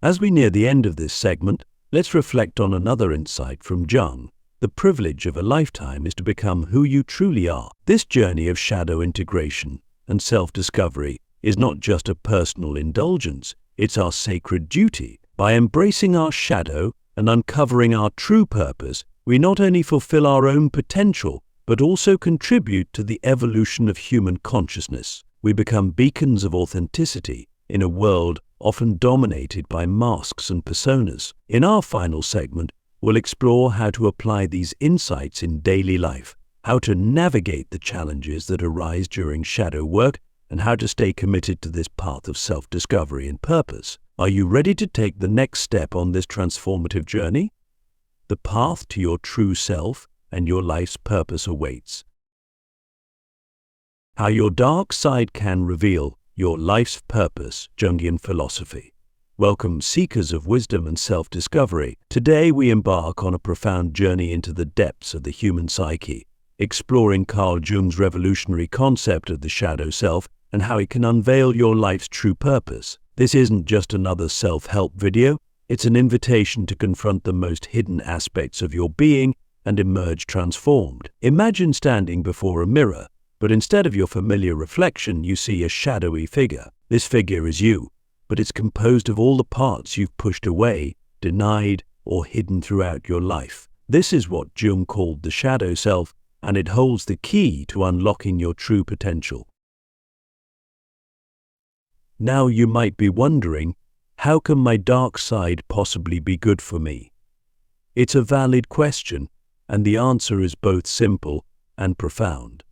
As we near the end of this segment, let's reflect on another insight from Jung. The privilege of a lifetime is to become who you truly are. This journey of shadow integration and self-discovery is not just a personal indulgence, it's our sacred duty. By embracing our shadow and uncovering our true purpose, we not only fulfill our own potential, but also contribute to the evolution of human consciousness. We become beacons of authenticity in a world often dominated by masks and personas. In our final segment, we'll explore how to apply these insights in daily life, how to navigate the challenges that arise during shadow work, and how to stay committed to this path of self-discovery and purpose. Are you ready to take the next step on this transformative journey? The path to your true self and your life's purpose awaits. How your dark side can reveal your life's purpose, Jungian philosophy. Welcome, seekers of wisdom and self-discovery. Today we embark on a profound journey into the depths of the human psyche, exploring Carl Jung's revolutionary concept of the shadow self and how it can unveil your life's true purpose. This isn't just another self-help video, it's an invitation to confront the most hidden aspects of your being and emerge transformed. Imagine standing before a mirror, but instead of your familiar reflection, you see a shadowy figure. This figure is you, but it's composed of all the parts you've pushed away, denied, or hidden throughout your life. This is what Jung called the shadow self, and it holds the key to unlocking your true potential. Now you might be wondering, how can my dark side possibly be good for me? It's a valid question, and the answer is both simple and profound.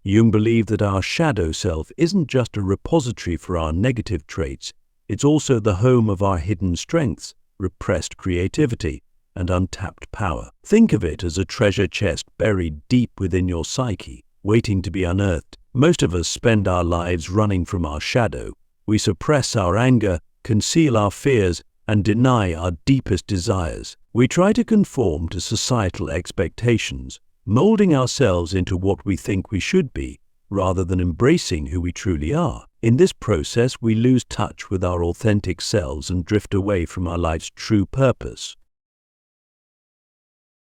Jung believed that our shadow self isn't just a repository for our negative traits, it's also the home of our hidden strengths, repressed creativity, and untapped power. Think of it as a treasure chest buried deep within your psyche, waiting to be unearthed. Most of us spend our lives running from our shadow. We suppress our anger, conceal our fears, and deny our deepest desires. We try to conform to societal expectations, molding ourselves into what we think we should be, rather than embracing who we truly are. In this process, we lose touch with our authentic selves and drift away from our life's true purpose.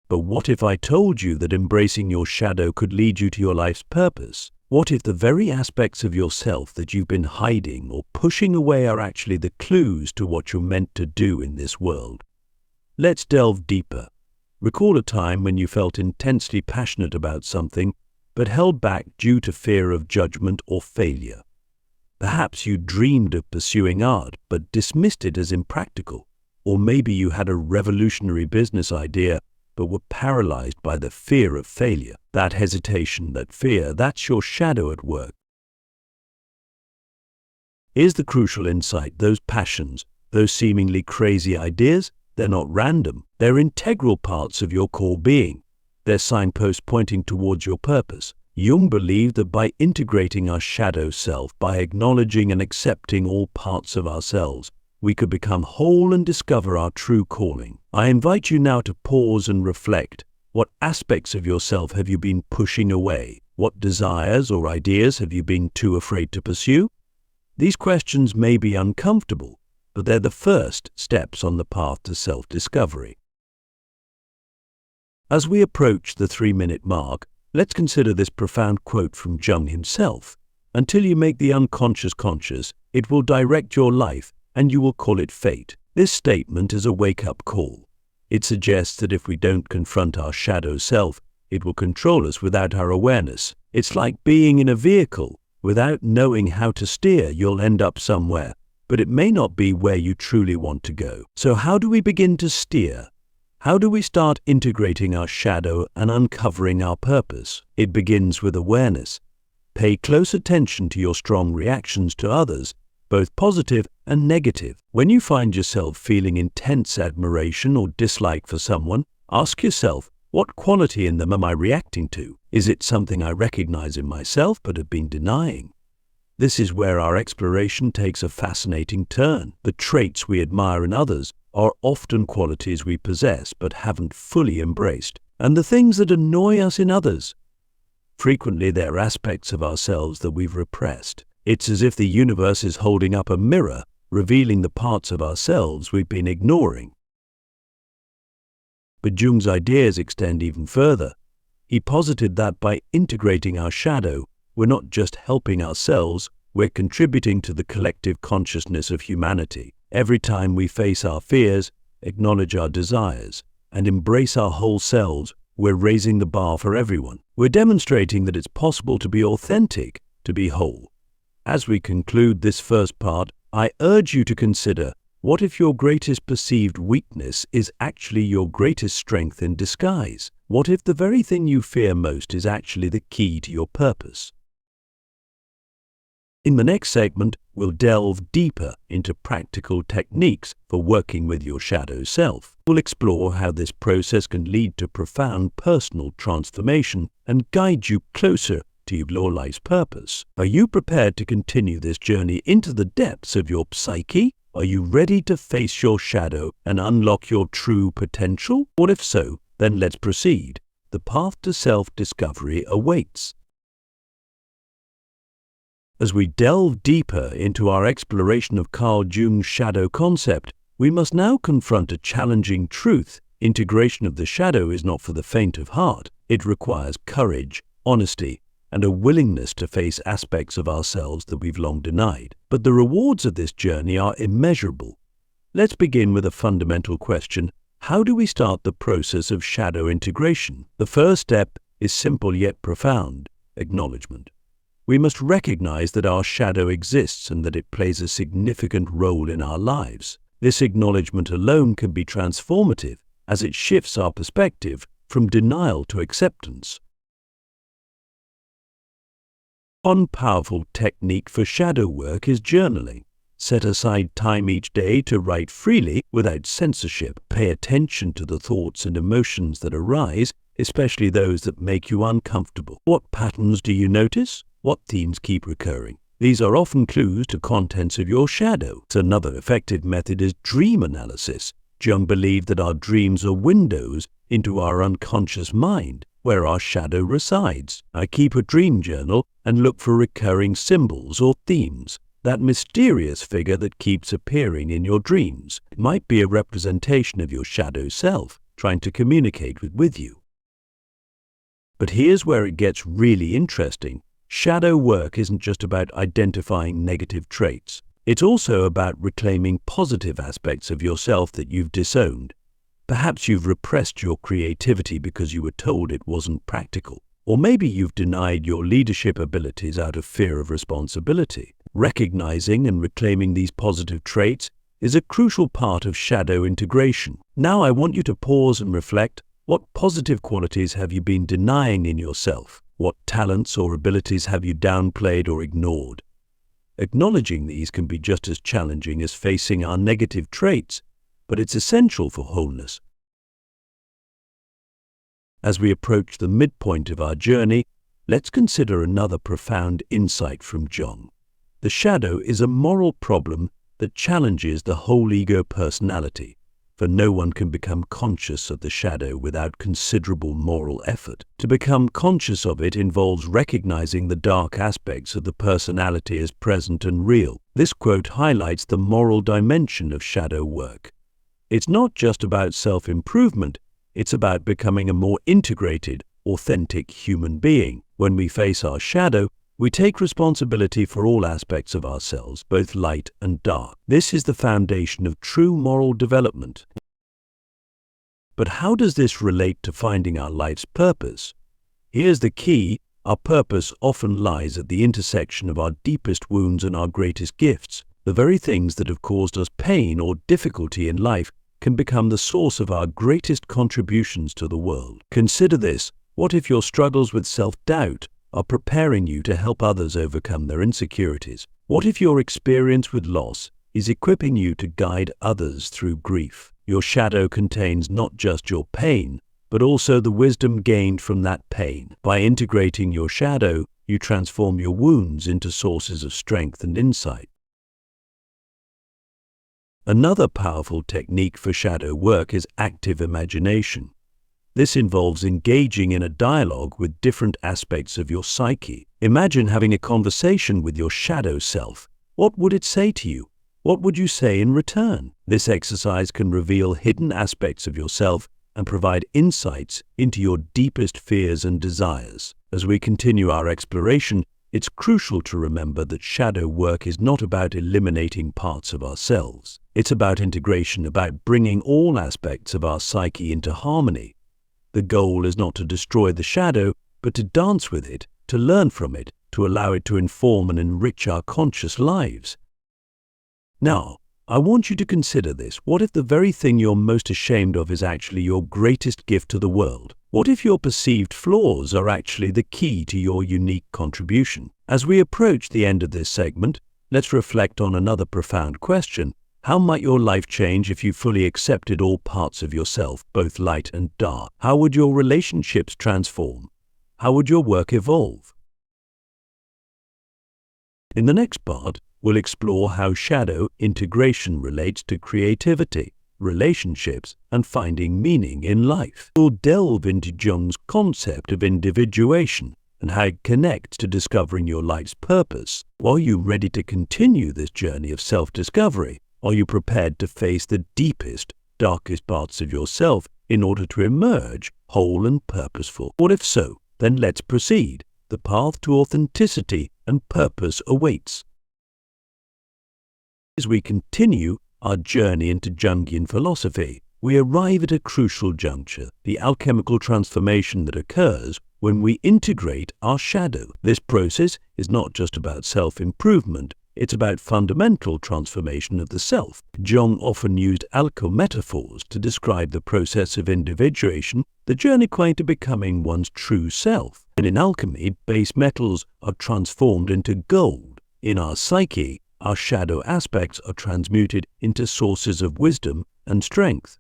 But what if I told you that embracing your shadow could lead you to your life's purpose? What if the very aspects of yourself that you've been hiding or pushing away are actually the clues to what you're meant to do in this world? Let's delve deeper. Recall a time when you felt intensely passionate about something, but held back due to fear of judgment or failure. Perhaps you dreamed of pursuing art, but dismissed it as impractical. Or maybe you had a revolutionary business idea, but were paralyzed by the fear of failure. That hesitation, that fear, that's your shadow at work. Here's the crucial insight: those passions, those seemingly crazy ideas, they're not random. They're integral parts of your core being. They're signposts pointing towards your purpose. Jung believed that by integrating our shadow self, by acknowledging and accepting all parts of ourselves, we could become whole and discover our true calling. I invite you now to pause and reflect. What aspects of yourself have you been pushing away? What desires or ideas have you been too afraid to pursue? These questions may be uncomfortable, but they're the first steps on the path to self-discovery. As we approach the 3-minute mark, let's consider this profound quote from Jung himself. Until you make the unconscious conscious, it will direct your life, and you will call it fate. This statement is a wake-up call. It suggests that if we don't confront our shadow self, it will control us without our awareness. It's like being in a vehicle. Without knowing how to steer, you'll end up somewhere, but it may not be where you truly want to go. So how do we begin to steer? How do we start integrating our shadow and uncovering our purpose? It begins with awareness. Pay close attention to your strong reactions to others, both positive and negative. When you find yourself feeling intense admiration or dislike for someone, ask yourself, what quality in them am I reacting to? Is it something I recognize in myself but have been denying? This is where our exploration takes a fascinating turn. The traits we admire in others are often qualities we possess but haven't fully embraced. And the things that annoy us in others, frequently they're aspects of ourselves that we've repressed. It's as if the universe is holding up a mirror, revealing the parts of ourselves we've been ignoring. But Jung's ideas extend even further. He posited that by integrating our shadow, we're not just helping ourselves, we're contributing to the collective consciousness of humanity. Every time we face our fears, acknowledge our desires, and embrace our whole selves, we're raising the bar for everyone. We're demonstrating that it's possible to be authentic, to be whole. As we conclude this first part, I urge you to consider, what if your greatest perceived weakness is actually your greatest strength in disguise? What if the very thing you fear most is actually the key to your purpose? In the next segment, we'll delve deeper into practical techniques for working with your shadow self. We'll explore how this process can lead to profound personal transformation and guide you closer to your life's purpose. Are you prepared to continue this journey into the depths of your psyche? Are you ready to face your shadow and unlock your true potential? Well, if so, then let's proceed. The path to self-discovery awaits. As we delve deeper into our exploration of Carl Jung's shadow concept, we must now confront a challenging truth. Integration of the shadow is not for the faint of heart. It requires courage, honesty, and a willingness to face aspects of ourselves that we've long denied. But the rewards of this journey are immeasurable. Let's begin with a fundamental question. How do we start the process of shadow integration? The first step is simple yet profound: acknowledgement. We must recognize that our shadow exists and that it plays a significant role in our lives. This acknowledgement alone can be transformative, as it shifts our perspective from denial to acceptance. One powerful technique for shadow work is journaling. Set aside time each day to write freely without censorship. Pay attention to the thoughts and emotions that arise, especially those that make you uncomfortable. What patterns do you notice? What themes keep recurring? These are often clues to contents of your shadow. Another effective method is dream analysis. Jung believed that our dreams are windows into our unconscious mind, where our shadow resides. I keep a dream journal and look for recurring symbols or themes. That mysterious figure that keeps appearing in your dreams might be a representation of your shadow self, trying to communicate with you. But here's where it gets really interesting. Shadow work isn't just about identifying negative traits. It's also about reclaiming positive aspects of yourself that you've disowned. Perhaps you've repressed your creativity because you were told it wasn't practical. Or maybe you've denied your leadership abilities out of fear of responsibility. Recognizing and reclaiming these positive traits is a crucial part of shadow integration. Now I want you to pause and reflect. What positive qualities have you been denying in yourself? What talents or abilities have you downplayed or ignored? Acknowledging these can be just as challenging as facing our negative traits, but it's essential for wholeness. As we approach the midpoint of our journey, let's consider another profound insight from Jung. The shadow is a moral problem that challenges the whole ego personality, for no one can become conscious of the shadow without considerable moral effort. To become conscious of it involves recognizing the dark aspects of the personality as present and real. This quote highlights the moral dimension of shadow work. It's not just about self-improvement, it's about becoming a more integrated, authentic human being. When we face our shadow, we take responsibility for all aspects of ourselves, both light and dark. This is the foundation of true moral development. But how does this relate to finding our life's purpose? Here's the key. Our purpose often lies at the intersection of our deepest wounds and our greatest gifts. The very things that have caused us pain or difficulty in life can become the source of our greatest contributions to the world. Consider this. What if your struggles with self-doubt are preparing you to help others overcome their insecurities? What if your experience with loss is equipping you to guide others through grief? Your shadow contains not just your pain, but also the wisdom gained from that pain. By integrating your shadow, you transform your wounds into sources of strength and insight. Another powerful technique for shadow work is active imagination. This involves engaging in a dialogue with different aspects of your psyche. Imagine having a conversation with your shadow self. What would it say to you? what would you say in return? This exercise can reveal hidden aspects of yourself and provide insights into your deepest fears and desires. As we continue our exploration, it's crucial to remember that shadow work is not about eliminating parts of ourselves. It's about integration, about bringing all aspects of our psyche into harmony. The goal is not to destroy the shadow, but to dance with it, to learn from it, to allow it to inform and enrich our conscious lives. Now, I want you to consider this. What if the very thing you're most ashamed of is actually your greatest gift to the world? What if your perceived flaws are actually the key to your unique contribution? As we approach the end of this segment, let's reflect on another profound question. How might your life change if you fully accepted all parts of yourself, both light and dark? How would your relationships transform? How would your work evolve? In the next part, we'll explore how shadow integration relates to creativity, relationships, and finding meaning in life. We'll delve into Jung's concept of individuation and how it connects to discovering your life's purpose. Are you ready to continue this journey of self-discovery? Are you prepared to face the deepest, darkest parts of yourself in order to emerge whole and purposeful? What if so? Then let's proceed. The path to authenticity and purpose awaits. As we continue our journey into Jungian philosophy, we arrive at a crucial juncture, the alchemical transformation that occurs when we integrate our shadow. This process is not just about self-improvement, it's about fundamental transformation of the self. Jung often used alchemical metaphors to describe the process of individuation, the journey quite to becoming one's true self. And in alchemy, base metals are transformed into gold. In our psyche, our shadow aspects are transmuted into sources of wisdom and strength.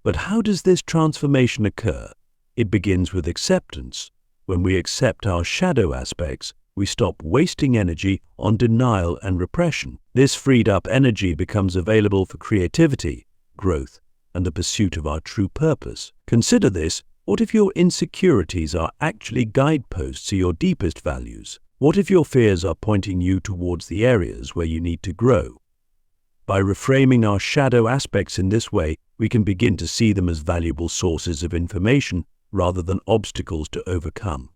But how does this transformation occur? It begins with acceptance. When we accept our shadow aspects, we stop wasting energy on denial and repression. This freed up energy becomes available for creativity, growth, and the pursuit of our true purpose. Consider this. What if your insecurities are actually guideposts to your deepest values? What if your fears are pointing you towards the areas where you need to grow? By reframing our shadow aspects in this way, we can begin to see them as valuable sources of information rather than obstacles to overcome.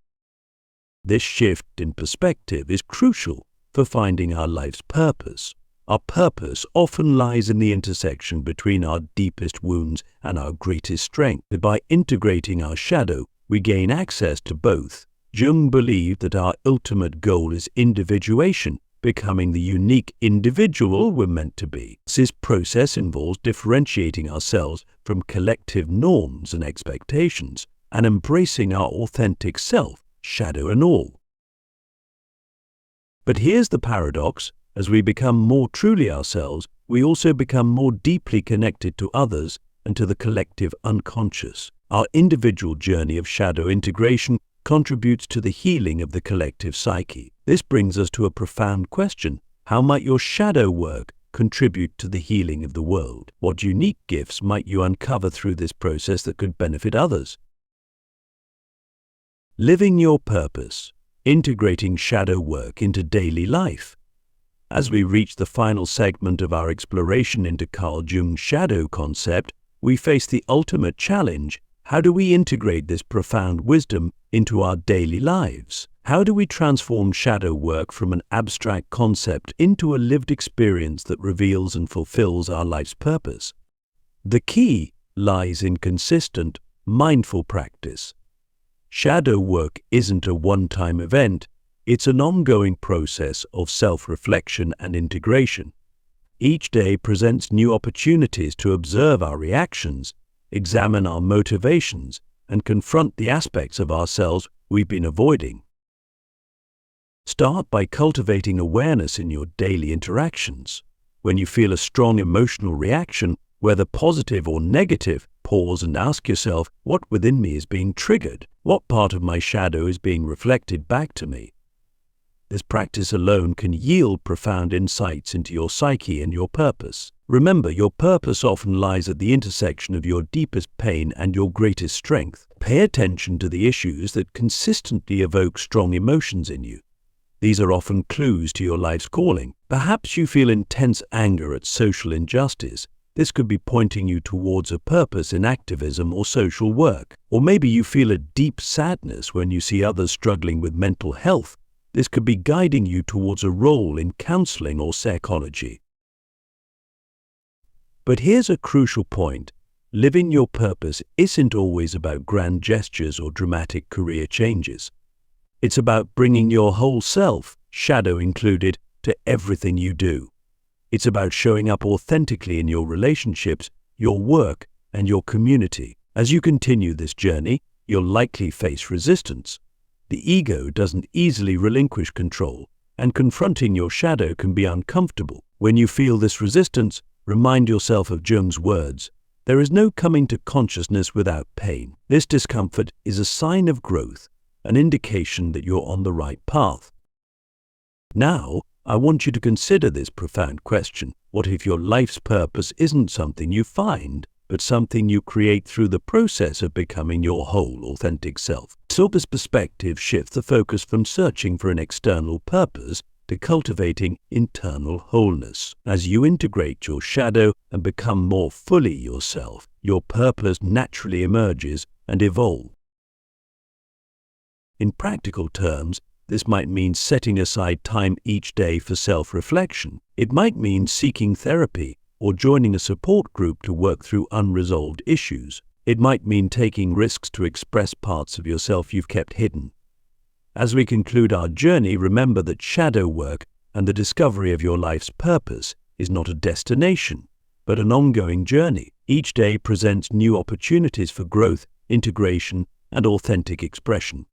This shift in perspective is crucial for finding our life's purpose. Our purpose often lies in the intersection between our deepest wounds and our greatest strength. By integrating our shadow, we gain access to both. Jung believed that our ultimate goal is individuation, becoming the unique individual we're meant to be. This process involves differentiating ourselves from collective norms and expectations and embracing our authentic self, shadow and all. But here's the paradox. As we become more truly ourselves, we also become more deeply connected to others and to the collective unconscious. Our individual journey of shadow integration contributes to the healing of the collective psyche. This brings us to a profound question. How might your shadow work contribute to the healing of the world? What unique gifts might you uncover through this process that could benefit others? Living your purpose, integrating shadow work into daily life. As we reach the final segment of our exploration into Carl Jung's shadow concept, we face the ultimate challenge. How do we integrate this profound wisdom into our daily lives? How do we transform shadow work from an abstract concept into a lived experience that reveals and fulfills our life's purpose? The key lies in consistent, mindful practice. Shadow work isn't a one-time event. It's an ongoing process of self-reflection and integration. Each day presents new opportunities to observe our reactions, examine our motivations, and confront the aspects of ourselves we've been avoiding. Start by cultivating awareness in your daily interactions. When you feel a strong emotional reaction, whether positive or negative, pause and ask yourself, what within me is being triggered? What part of my shadow is being reflected back to me? This practice alone can yield profound insights into your psyche and your purpose. Remember, your purpose often lies at the intersection of your deepest pain and your greatest strength. Pay attention to the issues that consistently evoke strong emotions in you. These are often clues to your life's calling. Perhaps you feel intense anger at social injustice. This could be pointing you towards a purpose in activism or social work. Or maybe you feel a deep sadness when you see others struggling with mental health. This could be guiding you towards a role in counseling or psychology. But here's a crucial point. Living your purpose isn't always about grand gestures or dramatic career changes. It's about bringing your whole self, shadow included, to everything you do. It's about showing up authentically in your relationships, your work, and your community. As you continue this journey, you'll likely face resistance. The ego doesn't easily relinquish control, and confronting your shadow can be uncomfortable. When you feel this resistance, remind yourself of Jung's words. There is no coming to consciousness without pain. This discomfort is a sign of growth, an indication that you're on the right path. Now, I want you to consider this profound question. What if your life's purpose isn't something you find, but something you create through the process of becoming your whole, authentic self? So this perspective shifts the focus from searching for an external purpose to cultivating internal wholeness. As you integrate your shadow and become more fully yourself, your purpose naturally emerges and evolves. In practical terms, this might mean setting aside time each day for self-reflection. It might mean seeking therapy or joining a support group to work through unresolved issues. It might mean taking risks to express parts of yourself you've kept hidden. As we conclude our journey, remember that shadow work and the discovery of your life's purpose is not a destination, but an ongoing journey. Each day presents new opportunities for growth, integration, and authentic expression.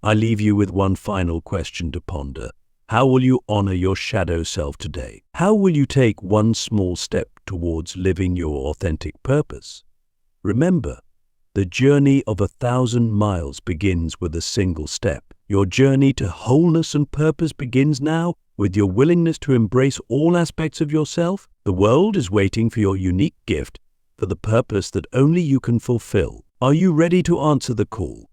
I leave you with one final question to ponder. How will you honor your shadow self today? How will you take one small step towards living your authentic purpose? Remember, the journey of 1,000 miles begins with a single step. Your journey to wholeness and purpose begins now with your willingness to embrace all aspects of yourself. The world is waiting for your unique gift, for the purpose that only you can fulfill. Are you ready to answer the call?